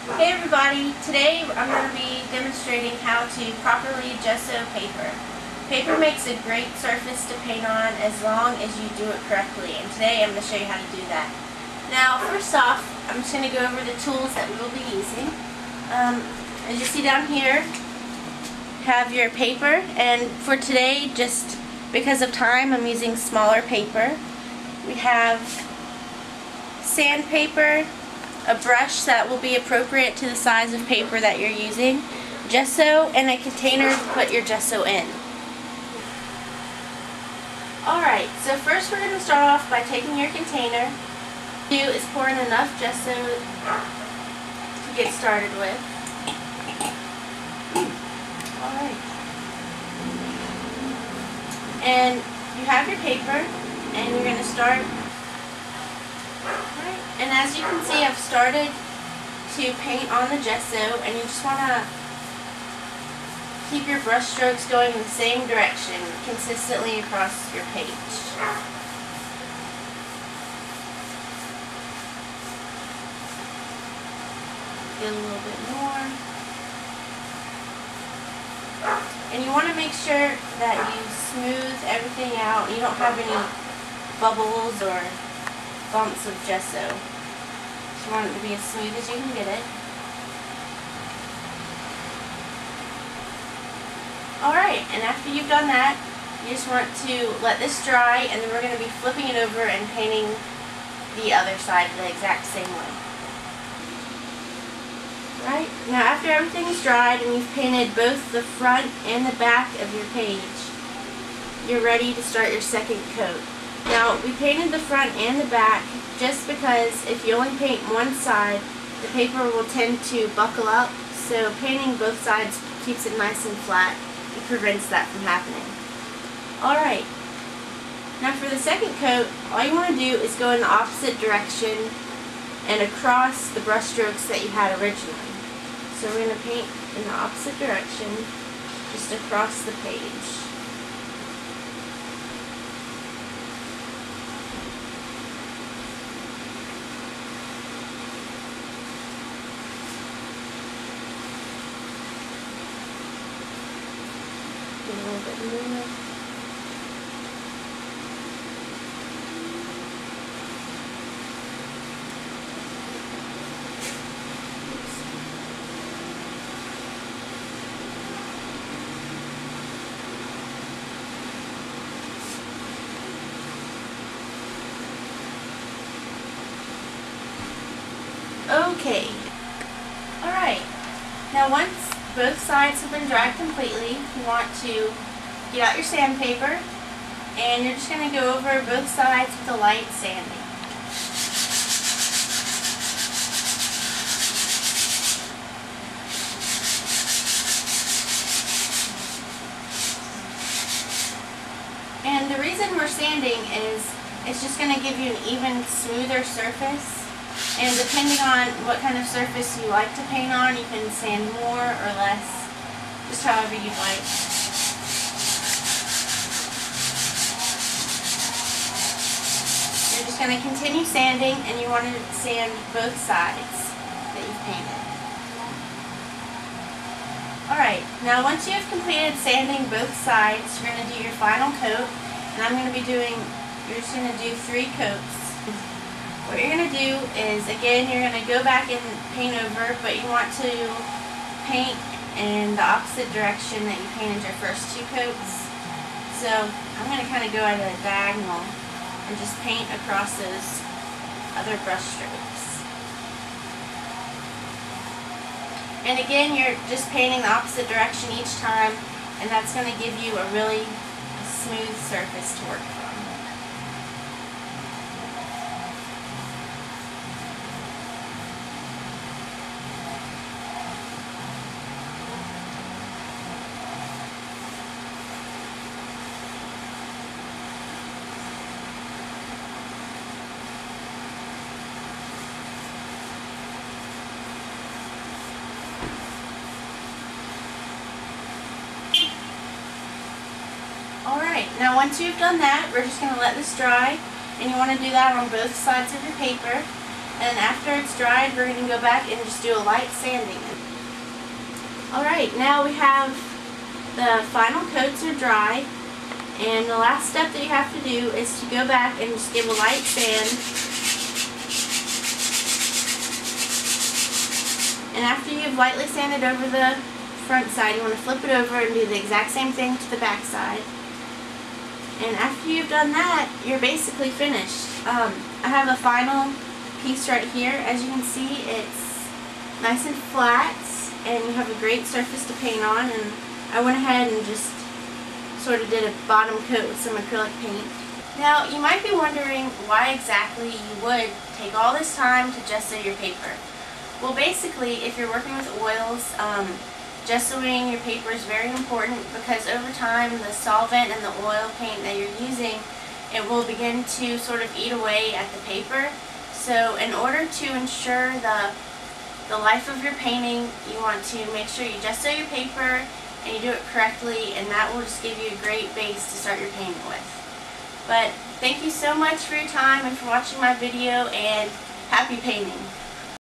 Hey everybody, today I'm going to be demonstrating how to properly gesso paper. Paper makes a great surface to paint on as long as you do it correctly, and today I'm going to show you how to do that. Now first off, I'm just going to go over the tools that we will be using. As you see down here, have your paper, and for today, just because of time, I'm using smaller paper. We have sandpaper, a brush that will be appropriate to the size of paper that you're using, gesso, and a container to put your gesso in. Alright, so first we're going to start off by taking your container. What you do is pour in enough gesso to get started with. Alright. And you have your paper, and you're going to start. And as you can see, I've started to paint on the gesso, and you just want to keep your brush strokes going in the same direction consistently across your page. Get a little bit more. And you want to make sure that you smooth everything out. You don't have any bubbles or bumps of gesso. You want it to be as smooth as you can get it. Alright, and after you've done that, you just want to let this dry, and then we're going to be flipping it over and painting the other side the exact same way. Right, now after everything's dried and you've painted both the front and the back of your page, you're ready to start your second coat. Now, we painted the front and the back just because if you only paint one side, the paper will tend to buckle up, so painting both sides keeps it nice and flat and prevents that from happening. Alright, now for the second coat, all you want to do is go in the opposite direction and across the brush strokes that you had originally. So we're going to paint in the opposite direction, just across the page. A little bit more. Okay. Alright. Now once both sides have been dried completely, you want to get out your sandpaper, and you're just going to go over both sides with a light sanding. And the reason we're sanding is it's just going to give you an even smoother surface. And depending on what kind of surface you like to paint on, you can sand more or less, just however you'd like. You're just going to continue sanding, and you want to sand both sides that you've painted. Alright, now once you have completed sanding both sides, you're going to do your final coat, and I'm going to be doing, you're just going to do 3 coats. What you're going to do is, again, you're going to go back and paint over, but you want to paint in the opposite direction that you painted your first 2 coats. So I'm going to kind of go at a diagonal and just paint across those other brush strokes. And again, you're just painting the opposite direction each time, and that's going to give you a really smooth surface to work from. Alright, now once you've done that, we're just going to let this dry, and you want to do that on both sides of your paper. And after it's dried, we're going to go back and just do a light sanding. Alright, now we have the final coats are dry, and the last step that you have to do is to go back and just give a light sand. And after you've lightly sanded over the front side, you want to flip it over and do the exact same thing to the back side. And after you've done that, you're basically finished. I have a final piece right here. As you can see, it's nice and flat, and you have a great surface to paint on. And I went ahead and just sort of did a bottom coat with some acrylic paint. Now, you might be wondering why exactly you would take all this time to gesso your paper. Well, basically, if you're working with oils, gessoing your paper is very important because over time the solvent and the oil paint that you're using, it will begin to sort of eat away at the paper. So in order to ensure the life of your painting, you want to make sure you gesso your paper and you do it correctly, and that will just give you a great base to start your painting with. But thank you so much for your time and for watching my video, and happy painting!